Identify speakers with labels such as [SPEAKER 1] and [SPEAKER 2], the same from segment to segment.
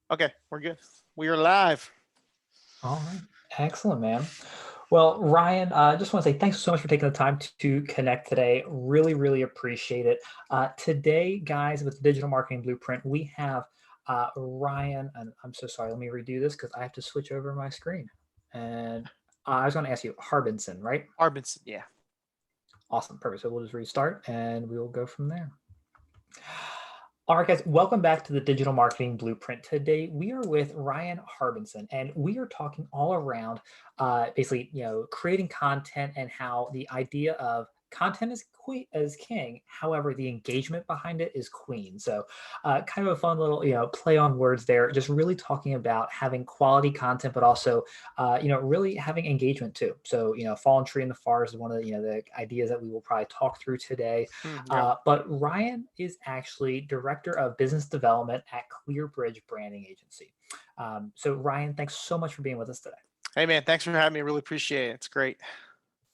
[SPEAKER 1] Okay, we're good. We are live.
[SPEAKER 2] All right. Excellent, man. Well, Ryan, I just want to say thanks so much for taking the time to connect today. Really, really appreciate it. Today, guys, with the Digital Marketing Blueprint, we have Ryan, and I'm so sorry. Let me redo this because I have to switch over my screen. And I was going to ask you, Harbinson, right?
[SPEAKER 1] Arbinson, yeah.
[SPEAKER 2] Awesome. Perfect. So we'll just restart and we will go from there. All right, guys, welcome back to the Digital Marketing Blueprint. Today, we are with Ryan Harbinson, and we are talking all around basically, creating content and how the idea of content is queen as king. However, the engagement behind it is queen. So, kind of a fun little, play on words there. Just really talking about having quality content, but also, really having engagement too. So, fallen tree in the forest is one of the ideas that we will probably talk through today.
[SPEAKER 1] Yep.
[SPEAKER 2] But Ryan is actually director of business development at Clearbridge Branding Agency. So Ryan, thanks so much for being with us today.
[SPEAKER 1] Hey, man, thanks for having me. Really appreciate it. It's great.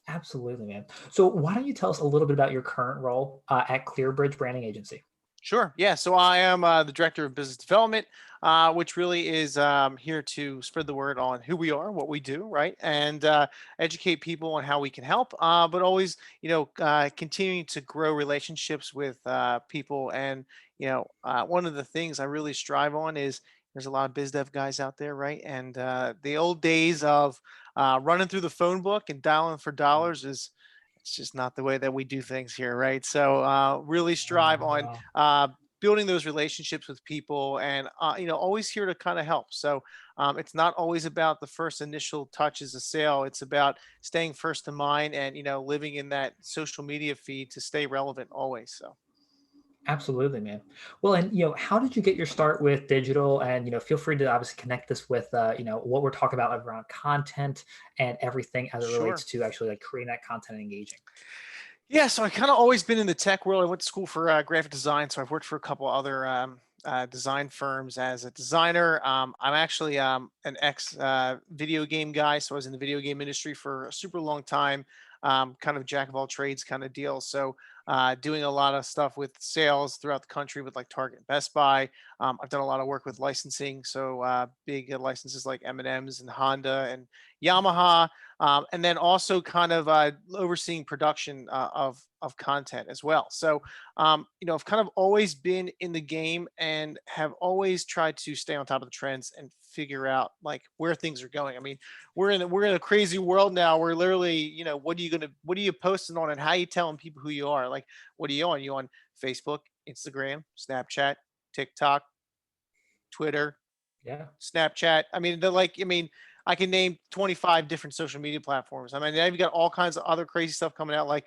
[SPEAKER 2] Absolutely, man. So why don't you tell us a little bit about your current role at Clearbridge Branding Agency?
[SPEAKER 1] Sure. Yeah. So I am the director of business development, which really is here to spread the word on who we are, what we do, right, and educate people on how we can help. But always, continuing to grow relationships with people. And one of the things I really strive on is there's a lot of biz dev guys out there, right? And the old days of running through the phone book and dialing for dollars is it's just not the way that we do things here, right? So really strive on
[SPEAKER 2] Wow.
[SPEAKER 1] uh, building those relationships with people, and always here to kind of help. So it's not always about the first initial touch as a sale. It's about staying first in mind and living in that social media feed to stay relevant always. So.
[SPEAKER 2] Absolutely, man. Well, and how did you get your start with digital? And feel free to obviously connect this with what we're talking about around content and everything as it
[SPEAKER 1] Sure.
[SPEAKER 2] relates to actually like creating that content and engaging.
[SPEAKER 1] Yeah, so I kind of always been in the tech world. I went to school for graphic design, so I've worked for a couple other design firms as a designer. I'm actually an ex video game guy, so I was in the video game industry for a super long time. Kind of jack of all trades kind of deal. So doing a lot of stuff with sales throughout the country with like Target and Best Buy. I've done a lot of work with licensing, so big licenses like M&M's and Honda and Yamaha, and then also kind of overseeing production of content as well. So I've kind of always been in the game and have always tried to stay on top of the trends and figure out like where things are going. I mean, we're in a crazy world now where literally, what are you posting on and how you telling people who you are? Like, what are you on? You on Facebook, Instagram, Snapchat, TikTok, Twitter,
[SPEAKER 2] Yeah.
[SPEAKER 1] Snapchat. I mean, I can name 25 different social media platforms. I mean, now you've got all kinds of other crazy stuff coming out. Like,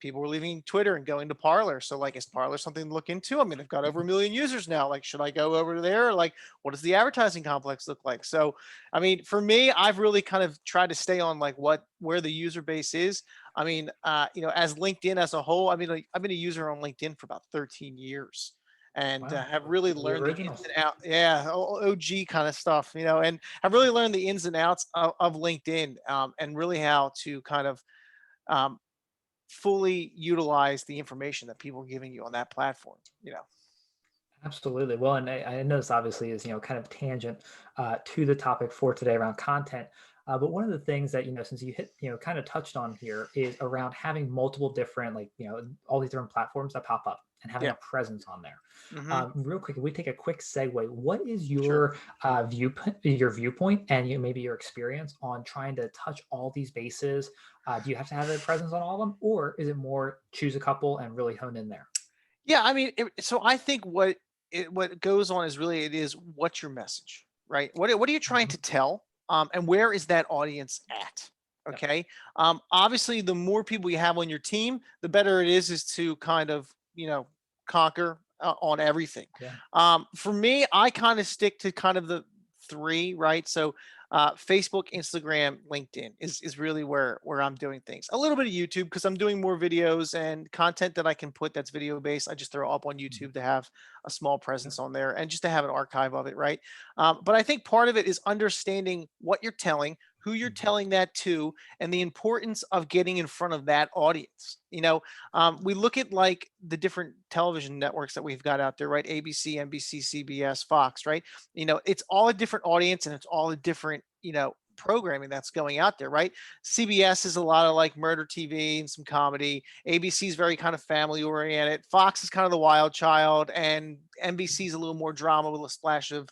[SPEAKER 1] people were leaving Twitter and going to Parlor. So, like, is Parlor something to look into? I mean, I've got over a million users now. Like, should I go over there? Like, what does the advertising complex look like? So, I mean, for me, I've really kind of tried to stay on like where the user base is. I mean, as LinkedIn as a whole, I mean, like, I've been a user on LinkedIn for about 13 years and
[SPEAKER 2] Wow.
[SPEAKER 1] have really
[SPEAKER 2] The
[SPEAKER 1] learned the ins
[SPEAKER 2] originals.
[SPEAKER 1] and out. Yeah, OG kind of stuff, and I've really learned the ins and outs of LinkedIn, and really how to kind of um, fully utilize the information that people are giving you on that platform.
[SPEAKER 2] Absolutely. Well, and I know this obviously is, kind of tangent to the topic for today around content. But one of the things that, since you hit, kind of touched on here is around having multiple different, like, all these different platforms that pop up and having
[SPEAKER 1] Yeah.
[SPEAKER 2] a presence on there.
[SPEAKER 1] Hmm.
[SPEAKER 2] Real quick, if we take a quick segue, what is
[SPEAKER 1] Sure.
[SPEAKER 2] your viewpoint and maybe your experience on trying to touch all these bases? Do you have to have a presence on all of them, or is it more choose a couple and really hone in there?
[SPEAKER 1] Yeah, I mean, so I think what goes on is really it is what's your message, right? What are you trying
[SPEAKER 2] Mhm.
[SPEAKER 1] to tell, and where is that audience at?
[SPEAKER 2] Yep.
[SPEAKER 1] Okay, obviously, the more people you have on your team, the better it is to kind of conquer on everything.
[SPEAKER 2] Yeah.
[SPEAKER 1] For me, I kind of stick to kind of the three, right? So Facebook, Instagram, LinkedIn is really where I'm doing things. A little bit of YouTube because I'm doing more videos and content that I can put that's video based. I just throw up on
[SPEAKER 2] Mhm.
[SPEAKER 1] YouTube to have a small
[SPEAKER 2] Yep.
[SPEAKER 1] presence on there and just to have an archive of it, right? But I think part of it is understanding what you're telling, who you're
[SPEAKER 2] Mhm.
[SPEAKER 1] telling that to, and the importance of getting in front of that audience. We look at like the different television networks that we've got out there, right? ABC, NBC, CBS, Fox, right? It's all a different audience and it's all a different, programming that's going out there, right? CBS is a lot of like murder TV and some comedy. ABC is very kind of family oriented. Fox is kind of the wild child, and NBC is a little more drama with a splash of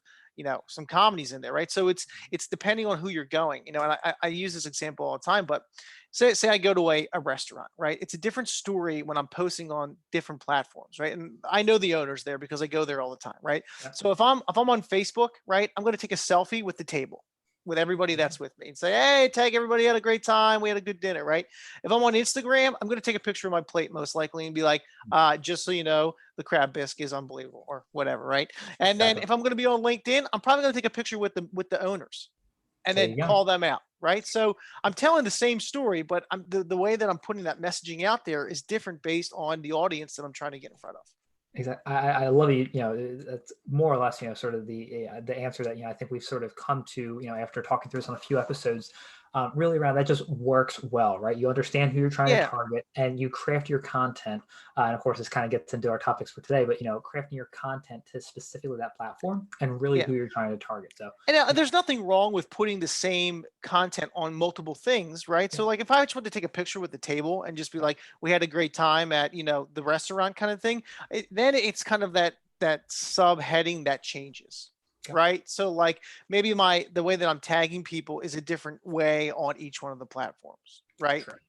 [SPEAKER 1] some comedies in there, right? So it's depending on who you're going, and I use this example all the time, but say I go to a restaurant, right? It's a different story when I'm posting on different platforms, right? And I know the owners there because I go there all the time, right?
[SPEAKER 2] Yeah.
[SPEAKER 1] So if I'm on Facebook, right, I'm going to take a selfie with the table with everybody that's with me and say, hey, tag everybody, had a great time, we had a good dinner, right? If I'm on Instagram, I'm going to take a picture of my plate most likely and be like, just so you know, the crab bisque is unbelievable or whatever, right? And then
[SPEAKER 2] Exactly.
[SPEAKER 1] if I'm going to be on LinkedIn, I'm probably going to take a picture with the owners and
[SPEAKER 2] There
[SPEAKER 1] then
[SPEAKER 2] you go.
[SPEAKER 1] call them out, right? So I'm telling the same story, but the way that I'm putting that messaging out there is different based on the audience that I'm trying to get in front of.
[SPEAKER 2] Exactly. I love you. That's more or less, sort of the answer that I think we've sort of come to, after talking through this on a few episodes, really around that just works well, right? You understand who you're trying to
[SPEAKER 1] Yeah,
[SPEAKER 2] target, and you craft your content. And of course, this kind of gets into our topics for today. But crafting your content to specifically that platform and really
[SPEAKER 1] yeah.
[SPEAKER 2] who you're trying to target. So,
[SPEAKER 1] And
[SPEAKER 2] yeah,
[SPEAKER 1] there's nothing wrong with putting the same content on multiple things, right?
[SPEAKER 2] yeah,
[SPEAKER 1] So like if I just want to take a picture with the table and just be
[SPEAKER 2] yeah,
[SPEAKER 1] like, we had a great time at, the restaurant kind of thing, then it's kind of that subheading that changes.
[SPEAKER 2] yeah,
[SPEAKER 1] Right. So like maybe the way that I'm tagging people is a different way on each one of the platforms. Right.
[SPEAKER 2] sure,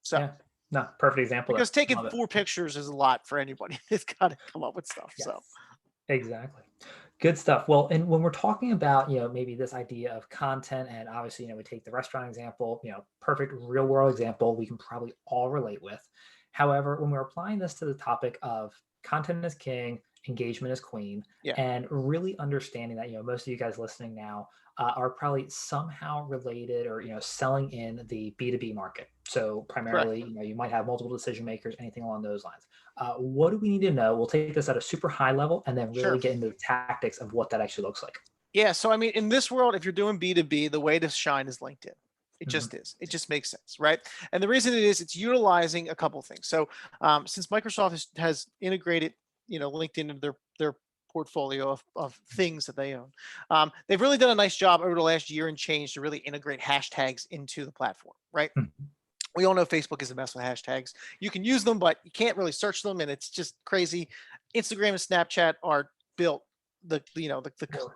[SPEAKER 1] So
[SPEAKER 2] yeah. No, perfect example
[SPEAKER 1] because
[SPEAKER 2] there.
[SPEAKER 1] taking
[SPEAKER 2] Love it.
[SPEAKER 1] 4 pictures is a lot for anybody that's got to come up with stuff. So
[SPEAKER 2] Yes. Exactly. Good stuff. Well, and when we're talking about, maybe this idea of content, and obviously, we take the restaurant example, perfect real world example we can probably all relate with. However, when we're applying this to the topic of content is king, engagement is queen,
[SPEAKER 1] yeah,
[SPEAKER 2] and really understanding that, most of you guys listening now are probably somehow related or, selling in the B2B market. So
[SPEAKER 1] correct.
[SPEAKER 2] primarily, you might have multiple decision makers, anything along those lines. What do we need to know? We'll take this at a super high level and then really
[SPEAKER 1] Sure.
[SPEAKER 2] get into the tactics of what that actually looks like.
[SPEAKER 1] Yeah, so I mean, in this world, if you're doing B2B, the way to shine is LinkedIn. It
[SPEAKER 2] Mhm.
[SPEAKER 1] just is. It just makes sense, right? And the reason it is, it's utilizing a couple things. So, since Microsoft has integrated, LinkedIn into their portfolio of things that they own, they've really done a nice job over the last year and change to really integrate hashtags into the platform, right?
[SPEAKER 2] Mhm.
[SPEAKER 1] We all know Facebook is a mess with hashtags. You can use them, but you can't really search them, and it's just crazy. Instagram and Snapchat are built
[SPEAKER 2] Or-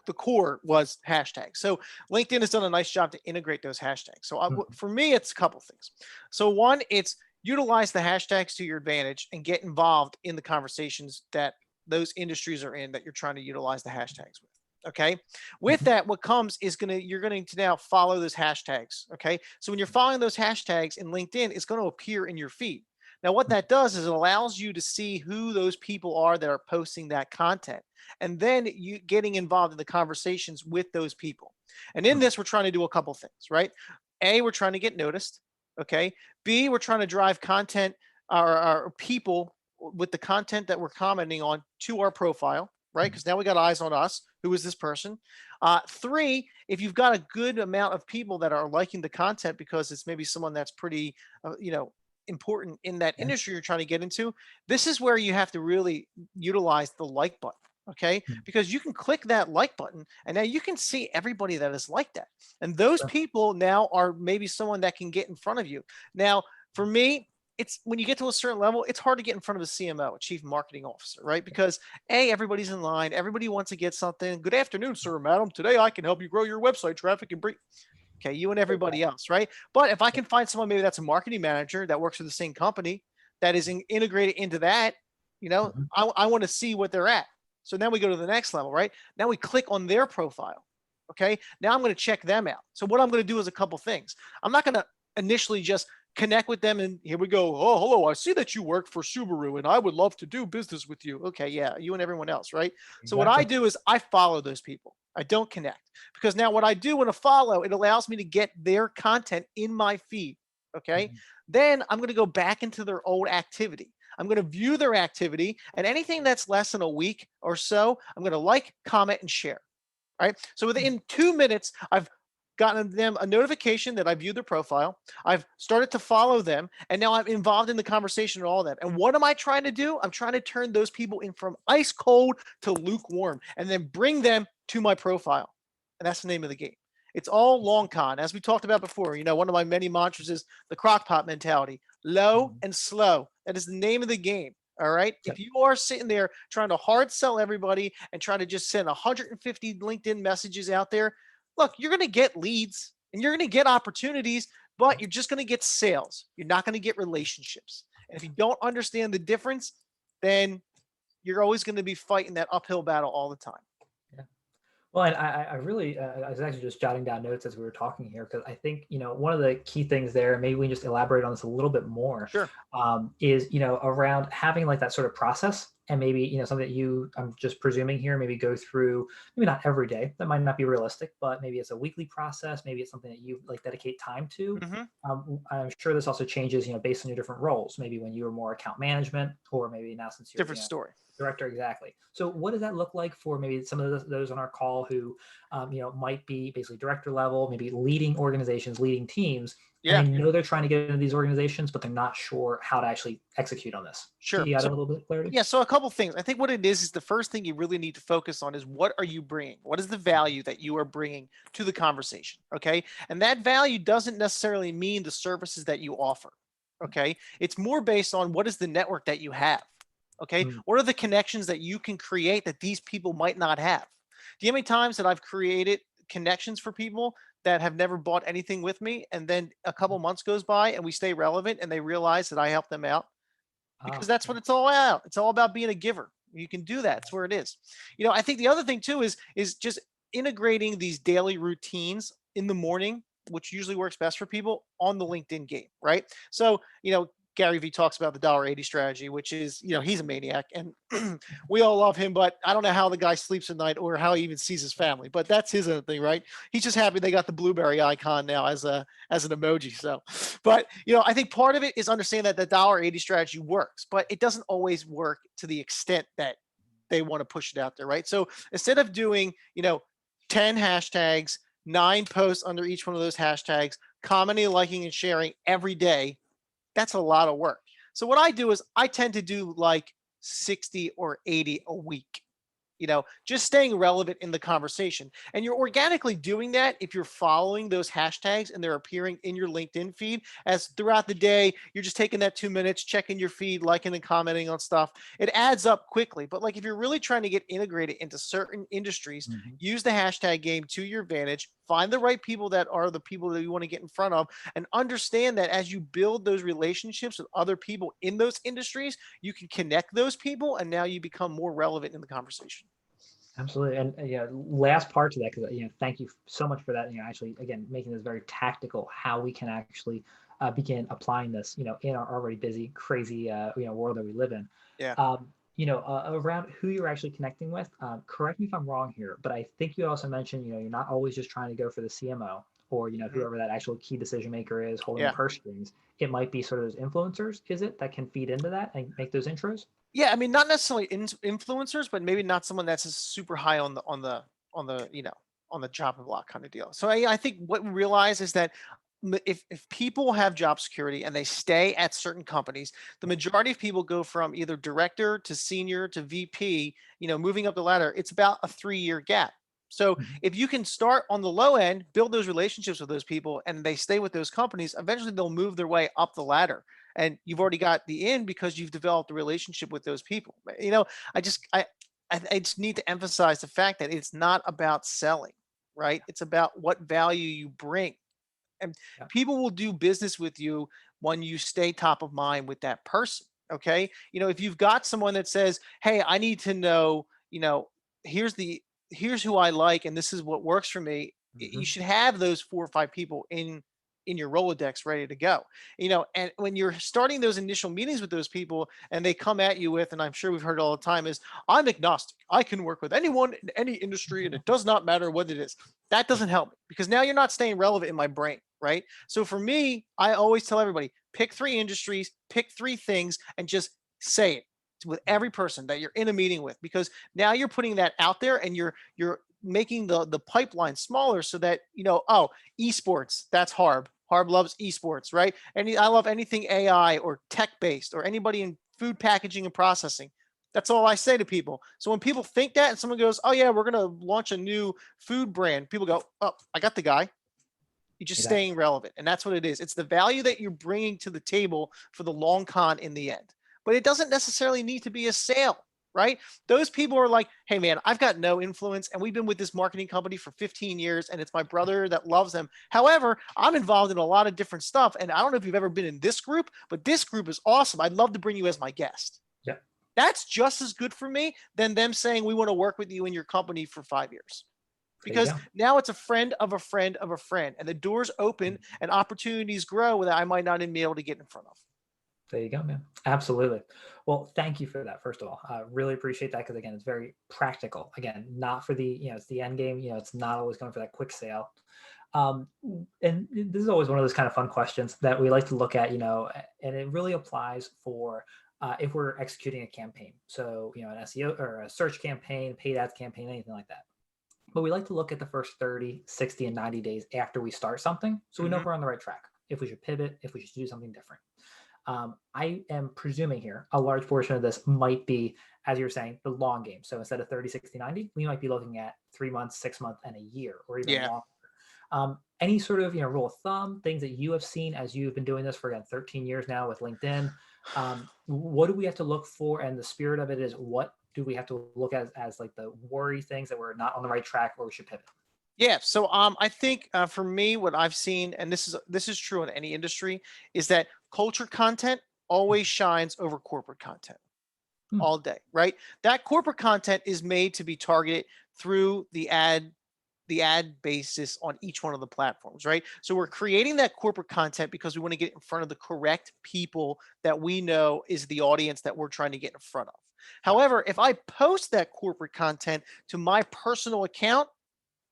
[SPEAKER 1] the core was hashtags. So LinkedIn has done a nice job to integrate those hashtags. So
[SPEAKER 2] Mhm.
[SPEAKER 1] for me, it's a couple things. So one, it's utilize the hashtags to your advantage and get involved in the conversations that those industries are in that you're trying to utilize the hashtags with. Okay. With
[SPEAKER 2] Mhm.
[SPEAKER 1] that, what comes is you're going to now follow those hashtags. Okay. So when you're following those hashtags in LinkedIn, it's going to appear in your feed. Now, what that does is it allows you to see who those people are that are posting that content, and then you getting involved in the conversations with those people. And in
[SPEAKER 2] Mhm.
[SPEAKER 1] this, we're trying to do a couple things, right? A, we're trying to get noticed. Okay. B, we're trying to drive content, our people with the content that we're commenting on to our profile, right?
[SPEAKER 2] Mhm.
[SPEAKER 1] Because now we got eyes on us. Who is this person? Three, if you've got a good amount of people that are liking the content because it's maybe someone that's pretty, important in that
[SPEAKER 2] Yeah.
[SPEAKER 1] industry you're trying to get into, this is where you have to really utilize the like button. Okay.
[SPEAKER 2] Mhm.
[SPEAKER 1] Because you can click that like button and now you can see everybody that is like that. And those
[SPEAKER 2] Sure.
[SPEAKER 1] people now are maybe someone that can get in front of you. Now, for me, it's when you get to a certain level, it's hard to get in front of a CMO, a chief marketing officer, right? Because everybody's in line, everybody wants to get something. Good afternoon, sir, madam. Today I can help you grow your website traffic and bring. Okay, you and everybody else, right? But if I can find someone maybe that's a marketing manager that works for the same company that is integrated into that,
[SPEAKER 2] Mhm.
[SPEAKER 1] I want to see what they're at. So then we go to the next level, right? Now we click on their profile. Okay. Now I'm going to check them out. So what I'm going to do is a couple things. I'm not going to initially just connect with them and here we go. Oh, hello. I see that you work for Subaru and I would love to do business with you. Okay. Yeah. You and everyone else, right? So what I
[SPEAKER 2] Exactly.
[SPEAKER 1] do is I follow those people. I don't connect because now what I do when I follow, it allows me to get their content in my feed. Okay.
[SPEAKER 2] Mhm.
[SPEAKER 1] Then I'm going to go back into their old activity. I'm going to view their activity and anything that's less than a week or so, I'm going to like, comment, and share. Right. So within 2 minutes, I've gotten them a notification that I viewed their profile. I've started to follow them, and now I'm involved in the conversation and all that. And what am I trying to do? I'm trying to turn those people in from ice cold to lukewarm, and then bring them to my profile. And that's the name of the game. It's all long con, as we talked about before. One of my many mantras is the crock pot mentality: low
[SPEAKER 2] Mhm.
[SPEAKER 1] and slow. That is the name of the game. All right.
[SPEAKER 2] Yep.
[SPEAKER 1] If you are sitting there trying to hard sell everybody and trying to just send 150 LinkedIn messages out there, look, you're going to get leads and you're going to get opportunities, but you're just going to get sales. You're not going to get relationships. And if you don't understand the difference, then you're always going to be fighting that uphill battle all the time.
[SPEAKER 2] Yeah. Well, and I really, I was actually just jotting down notes as we were talking here because I think, one of the key things there, maybe we can just elaborate on this a little bit more,
[SPEAKER 1] Sure.
[SPEAKER 2] is, around having like that sort of process and maybe, something that I'm just presuming here, maybe go through, maybe not every day, that might not be realistic, but maybe it's a weekly process, maybe it's something that you like dedicate time to.
[SPEAKER 1] Hmm.
[SPEAKER 2] I'm sure this also changes, based on your different roles, maybe when you were more account management, or maybe now since you're,
[SPEAKER 1] Different story.
[SPEAKER 2] director. Exactly. So what does that look like for maybe some of those on our call who, might be basically director level, maybe leading organizations, leading teams, and
[SPEAKER 1] Yeah.
[SPEAKER 2] they know they're trying to get into these organizations, but they're not sure how to actually execute on this. Can
[SPEAKER 1] Sure.
[SPEAKER 2] you add a
[SPEAKER 1] So
[SPEAKER 2] little bit of clarity?
[SPEAKER 1] yeah, so a couple things. I think what it is the first thing you really need to focus on is what are you bringing? What is the value that you are bringing to the conversation? Okay. And that value doesn't necessarily mean the services that you offer. Okay. It's more based on what is the network that you have. Okay.
[SPEAKER 2] Mm,
[SPEAKER 1] What are the connections that you can create that these people might not have? Do you know how many times that I've created connections for people that have never bought anything with me? And then a couple months goes by and we stay relevant and they realize that I helped them out because that's
[SPEAKER 2] yeah.
[SPEAKER 1] what it's all about. It's all about being a giver. You can do that. It's where it is. I think the other thing too is just integrating these daily routines in the morning, which usually works best for people on the LinkedIn game, right? So, Gary Vee talks about the $1.80 strategy, which is, he's a maniac and we all love him, but I don't know how the guy sleeps at night or how he even sees his family, but that's his own thing, right? He's just happy they got the blueberry icon now as an emoji. So, but I think part of it is understanding that the $1.80 strategy works, but it doesn't always work to the extent that they want to push it out there, right? So instead of doing, 10 hashtags, 9 posts under each one of those hashtags, commenting, liking, and sharing every day, that's a lot of work. So what I do is I tend to do like 60 or 80 a week, just staying relevant in the conversation. And you're organically doing that if you're following those hashtags and they're appearing in your LinkedIn feed as throughout the day, you're just taking that 2 minutes, checking your feed, liking and commenting on stuff. It adds up quickly. But like if you're really trying to get integrated into certain industries,
[SPEAKER 2] Mhm.
[SPEAKER 1] use the hashtag game to your advantage, find the right people that are the people that you want to get in front of, and understand that as you build those relationships with other people in those industries, you can connect those people and now you become more relevant in the conversation.
[SPEAKER 2] Absolutely. And yeah, last part to that, because thank you so much for that. Actually, again, making this very tactical, how we can actually begin applying this, in our already busy, crazy, world that we live in.
[SPEAKER 1] Yeah.
[SPEAKER 2] Around who you're actually connecting with. Correct me if I'm wrong here, but I think you also mentioned, you're not always just trying to go for the CMO or
[SPEAKER 1] Mhm.
[SPEAKER 2] whoever that actual key decision maker is holding the
[SPEAKER 1] Yeah.
[SPEAKER 2] purse strings. It might be sort of those influencers, is it, that can feed into that and make those intros?
[SPEAKER 1] Yeah, I mean, not necessarily influencers, but maybe not someone that's super high on the on the job block kind of deal. So I think what we realize is that if people have job security and they stay at certain companies, the majority of people go from either director to senior to VP. Moving up the ladder, it's about a 3-year gap. So
[SPEAKER 2] Mhm.
[SPEAKER 1] if you can start on the low end, build those relationships with those people, and they stay with those companies, eventually they'll move their way up the ladder and you've already got the in because you've developed a relationship with those people. I just I just need to emphasize the fact that it's not about selling, right? It's about what value you bring. And
[SPEAKER 2] Yeah.
[SPEAKER 1] people will do business with you when you stay top of mind with that person. Okay. If you've got someone that says, hey, I need to know, here's the here's who I like and this is what works for me, you
[SPEAKER 2] Mhm.
[SPEAKER 1] should have those 4 or 5 people in your Rolodex ready to go. And when you're starting those initial meetings with those people and they come at you with, and I'm sure we've heard all the time, is I'm agnostic. I can work with anyone in any industry and it does not matter what it is. That
[SPEAKER 2] Yeah.
[SPEAKER 1] doesn't help me because now you're not staying relevant in my brain, right? So for me, I always tell everybody pick 3 industries, pick 3 things, and just say it with every person that you're in a meeting with, because now you're putting that out there and you're making the pipeline smaller so that, oh, esports, that's Harb loves esports, right? I love anything AI or tech based or anybody in food packaging and processing. That's all I say to people. So when people think that and someone goes, oh yeah, we're going to launch a new food brand, people go, oh, I got the guy. You're just
[SPEAKER 2] Exactly.
[SPEAKER 1] staying relevant. And that's what it is. It's the value that you're bringing to the table for the long con in the end. But it doesn't necessarily need to be a sale, right? Those people are like, hey, man, I've got no influence. And we've been with this marketing company for 15 years. And it's my brother that loves them. However, I'm involved in a lot of different stuff. And I don't know if you've ever been in this group, but this group is awesome. I'd love to bring you as my guest.
[SPEAKER 2] Yeah.
[SPEAKER 1] That's just as good for me than them saying, we want to work with you in your company for 5 years.
[SPEAKER 2] There you
[SPEAKER 1] Because
[SPEAKER 2] go.
[SPEAKER 1] now it's a friend of a friend of a friend, and the doors open and opportunities grow that I might not even be able to get in front of.
[SPEAKER 2] There you go, man. Absolutely. Well, thank you for that. First of all, I really appreciate that because again, it's very practical. Again, not for the, it's the end game. It's not always going for that quick sale. Um, and this is always one of those kind of fun questions that we like to look at, and it really applies for if we're executing a campaign. So, an SEO or a search campaign, paid ads campaign, anything like that. But we like to look at the first 30, 60, and 90 days after we start something. So we know if we're on the right track, if we should pivot, if we should do something different. I am presuming here a large portion of this might be, as you're saying, the long game. So instead of 30, 60, 90, we might be looking at 3 months, 6 months, and a year, or even
[SPEAKER 1] Yeah.
[SPEAKER 2] longer. Any sort of rule of thumb, things that you have seen as you've been doing this for, again, 13 years now with LinkedIn? What do we have to look for? And the spirit of it is, what do we have to look at as like the worry things that we're not on the right track or we should pivot?
[SPEAKER 1] Yeah. So I think for me, what I've seen, and this is true in any industry, is that culture content always shines over corporate content all day, right? That corporate content is made to be targeted through the ad basis on each one of the platforms, right? So we're creating that corporate content because we want to get in front of the correct people that we know is the audience that we're trying to get in front of. However, if I post that corporate content to my personal account,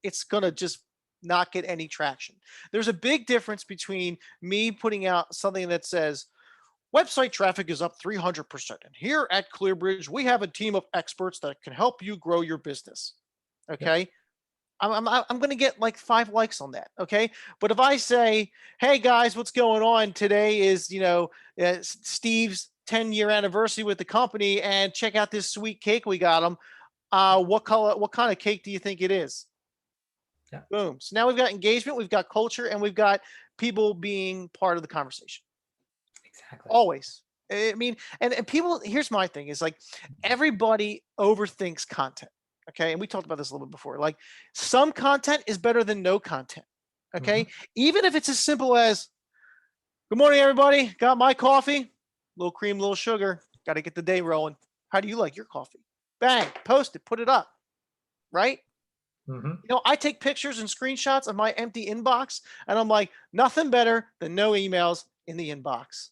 [SPEAKER 1] it's going to just not get any traction. There's a big difference between me putting out something that says, website traffic is up 300%. And here at Clearbridge, we have a team of experts that can help you grow your business. Okay.
[SPEAKER 2] Yep.
[SPEAKER 1] I'm going to get like 5 likes on that. Okay. But if I say, hey guys, what's going on? Today is, Steve's 10-year anniversary with the company, and check out this sweet cake we got him. What kind of cake do you think it is?
[SPEAKER 2] Yeah.
[SPEAKER 1] Boom. So now we've got engagement, we've got culture, and we've got people being part of the conversation.
[SPEAKER 2] Exactly.
[SPEAKER 1] Always. I mean, and people, here's my thing is like, everybody overthinks content. Okay. And we talked about this a little bit before. Like, some content is better than no content. Okay. Even if it's as simple as, good morning, everybody. Got my coffee, little cream, little sugar. Got to get the day rolling. How do you like your coffee? Bang, post it, put it up. Right. I take pictures and screenshots of my empty inbox, and I'm like, nothing better than no emails in the inbox.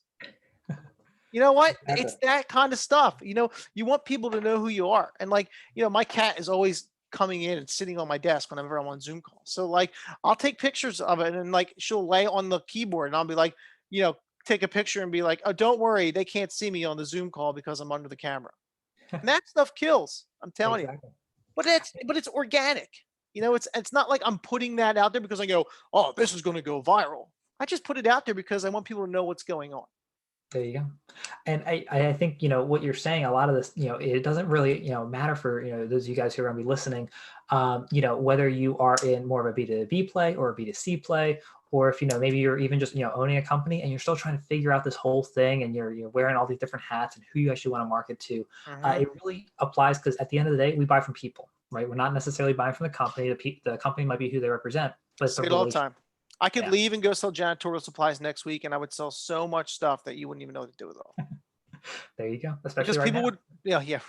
[SPEAKER 1] You know what? It's that kind of stuff. You want people to know who you are. And like, my cat is always coming in and sitting on my desk whenever I'm on Zoom calls. So like, I'll take pictures of it, and like, she'll lay on the keyboard, and I'll be like, take a picture and be like, oh, don't worry, they can't see me on the Zoom call because I'm under the camera. And that stuff kills. I'm telling you. But it's organic. It's not like I'm putting that out there because I go, oh, this is going to go viral. I just put it out there because I want people to know what's going on.
[SPEAKER 2] There you go. And I think, what you're saying, a lot of this, it doesn't really, matter for, those of you guys who are going to be listening, whether you are in more of a B2B play or a B2C play, or if, maybe you're even just, owning a company and you're still trying to figure out this whole thing and you're wearing all these different hats and who you actually want to market to. It really applies because at the end of the day, we buy from people, right? We're not necessarily buying from the company. The company might be who they represent, but it's
[SPEAKER 1] Say it all the time. I could
[SPEAKER 2] Yeah.
[SPEAKER 1] leave and go sell janitorial supplies next week, and I would sell so much stuff that you wouldn't even know what to do with it all.
[SPEAKER 2] There you go. Especially
[SPEAKER 1] Because
[SPEAKER 2] right
[SPEAKER 1] people
[SPEAKER 2] now.
[SPEAKER 1] would, yeah.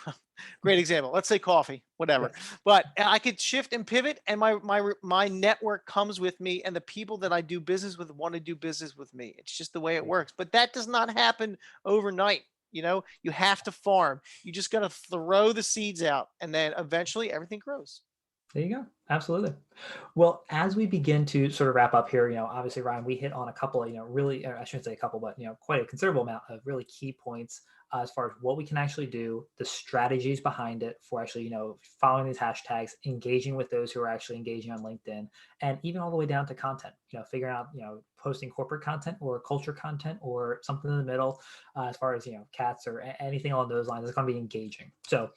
[SPEAKER 1] Great example. Let's say coffee, whatever.
[SPEAKER 2] Yes.
[SPEAKER 1] But I could shift and pivot, and my network comes with me, and the people that I do business with want to do business with me. It's just the way it works. But that does not happen overnight. You have to farm. You just got to throw the seeds out, and then eventually everything grows.
[SPEAKER 2] There you go. Absolutely. Well, as we begin to sort of wrap up here, obviously, Ryan, we hit on a couple of, really, I shouldn't say a couple, but, quite a considerable amount of really key points as far as what we can actually do, the strategies behind it for actually, following these hashtags, engaging with those who are actually engaging on LinkedIn, and even all the way down to content, figuring out, posting corporate content or culture content or something in the middle, as far as, cats or anything along those lines. It's going to be engaging. So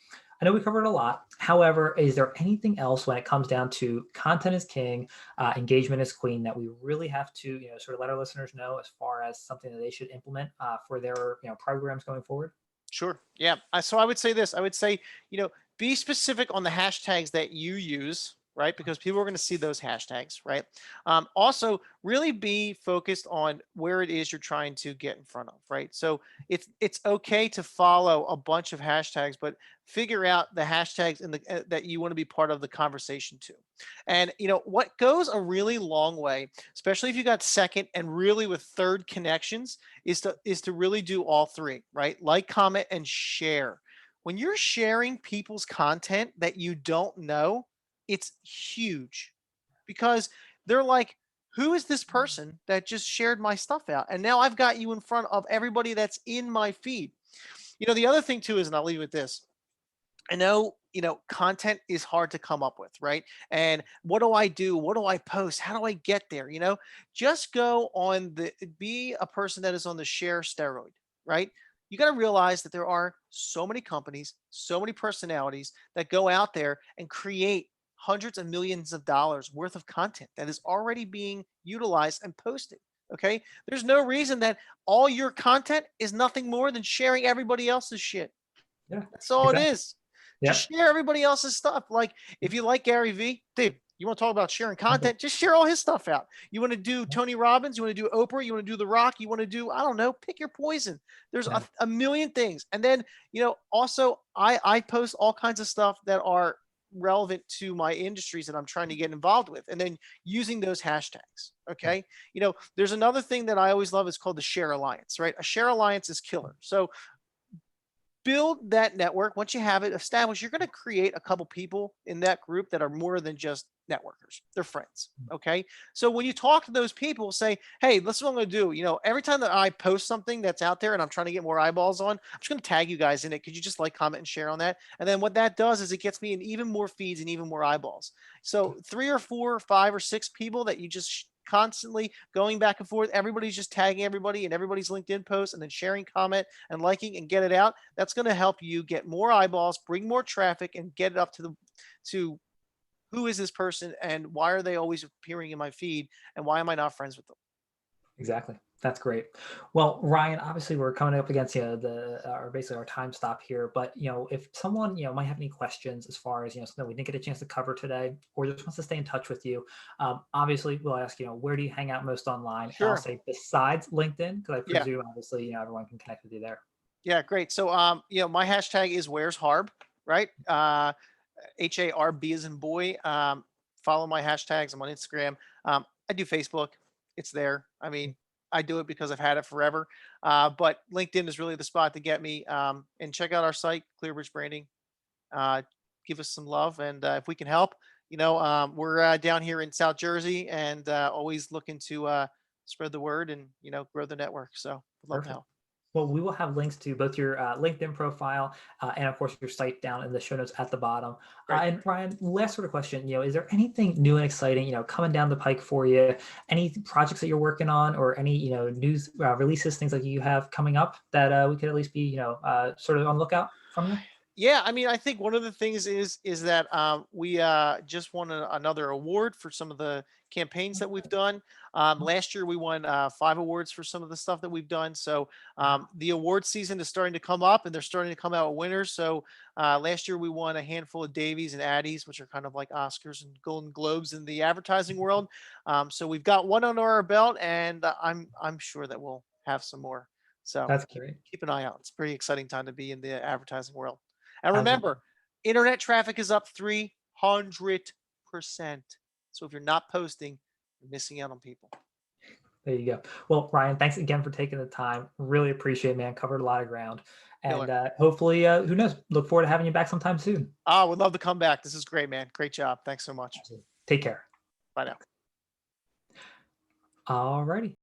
[SPEAKER 2] I know we covered a lot. However, is there anything else when it comes down to content is king, engagement is queen, that we really have to, sort of let our listeners know as far as something that they should implement for their, programs going forward?
[SPEAKER 1] Sure. Yeah. So I would say this. I would say, be specific on the hashtags that you use, right? Because people are going to see those hashtags, right? Also, really be focused on where it is you're trying to get in front of, right? So it's okay to follow a bunch of hashtags, but figure out the hashtags in the that you want to be part of the conversation too. And what goes a really long way, especially if you got second and really with third connections, is to really do all three, right? Like, comment, and share. When you're sharing people's content that you don't know, it's huge because they're like, who is this person that just shared my stuff out? And now I've got you in front of everybody that's in my feed. The other thing too is, and I'll leave with this. I know, content is hard to come up with, right? And what do I do? What do I post? How do I get there? Just go on be a person that is on the share steroid, right? You got to realize that there are so many companies, so many personalities that go out there and create hundreds of millions of dollars worth of content that is already being utilized and posted. Okay. There's no reason that all your content is nothing more than sharing everybody else's shit.
[SPEAKER 2] Yeah,
[SPEAKER 1] That's all it
[SPEAKER 2] exactly.
[SPEAKER 1] is. Just
[SPEAKER 2] Yeah.
[SPEAKER 1] share everybody else's stuff. Like, if you like Gary Vee, dude, you want to talk about sharing
[SPEAKER 2] Simple.
[SPEAKER 1] content? Just share all his stuff out. You want to do Tony Robbins? You want to do Oprah? You want to do The Rock? You want to do, I don't know, pick your poison. There's
[SPEAKER 2] Yeah.
[SPEAKER 1] a million things. And then, also I post all kinds of stuff that are relevant to my industries that I'm trying to get involved with, and then using those hashtags.
[SPEAKER 2] Yeah.
[SPEAKER 1] Okay. There's another thing that I always love. It's called the Share Alliance, right? A Share Alliance is killer. So build that network. Once you have it established, you're going to create a couple people in that group that are more than just networkers. They're friends. Okay. So when you talk to those people, say, hey, this is what I'm going to do. Every time that I post something that's out there and I'm trying to get more eyeballs on, I'm just going to tag you guys in it. Could you just like, comment, and share on that? And then what that does is it gets me in even more feeds and even more eyeballs. So 3 or 4 or 5 or 6 people that you just constantly going back and forth, everybody's just tagging everybody and everybody's LinkedIn post and then sharing, comment, and liking, and get it out. That's going to help you get more eyeballs, bring more traffic, and get it up to who is this person and why are they always appearing in my feed and why am I not friends with them?
[SPEAKER 2] Exactly. That's great. Well, Ryan, obviously we're coming up against or basically our time stop here. But if someone might have any questions as far as something we didn't get a chance to cover today, or just wants to stay in touch with you, obviously we'll ask where do you hang out most online? And I'll
[SPEAKER 1] Sure.
[SPEAKER 2] say besides LinkedIn, because I
[SPEAKER 1] Yeah.
[SPEAKER 2] presume obviously everyone can connect with you there.
[SPEAKER 1] Yeah. Great. So my hashtag is wheresharb, right? HARB as in boy. Follow my hashtags. I'm on Instagram. I do Facebook. It's there. I mean, I do it because I've had it forever. But LinkedIn is really the spot to get me. And check out our site, Clearbridge Branding. Uh, give us some love, and if we can help, we're down here in South Jersey, and always looking to spread the word and grow the network. So, would love to
[SPEAKER 2] Perfect.
[SPEAKER 1] help.
[SPEAKER 2] Well, we will have links to both your LinkedIn profile and, of course, your site down in the show notes at the bottom.
[SPEAKER 1] Great.
[SPEAKER 2] And Ryan, last sort of question, is there anything new and exciting, coming down the pike for you? Any projects that you're working on, or any, news releases, things like you have coming up that we could at least be, sort of on lookout from you?
[SPEAKER 1] Yeah, I mean, I think one of the things is that we just won another award for some of the campaigns that we've done. Last year we won 5 awards for some of the stuff that we've done. So the award season is starting to come up, and they're starting to come out with winners. So last year we won a handful of Davies and Addies, which are kind of like Oscars and Golden Globes in the advertising world. So we've got one under our belt, and I'm sure that we'll have some more. So
[SPEAKER 2] That's
[SPEAKER 1] keep
[SPEAKER 2] great.
[SPEAKER 1] keep an eye out. It's a pretty exciting time to be in the advertising world. And
[SPEAKER 2] Absolutely.
[SPEAKER 1] remember, internet traffic is up 300%. So if you're not posting, you're missing out on people.
[SPEAKER 2] There you go. Well, Ryan, thanks again for taking the time. Really appreciate it, man. Covered a lot of ground. And
[SPEAKER 1] Killer.
[SPEAKER 2] hopefully, who knows, look forward to having you back sometime soon.
[SPEAKER 1] Ah, would love to come back. This is great, man. Great job. Thanks so much.
[SPEAKER 2] Take care.
[SPEAKER 1] Bye now.
[SPEAKER 2] All righty.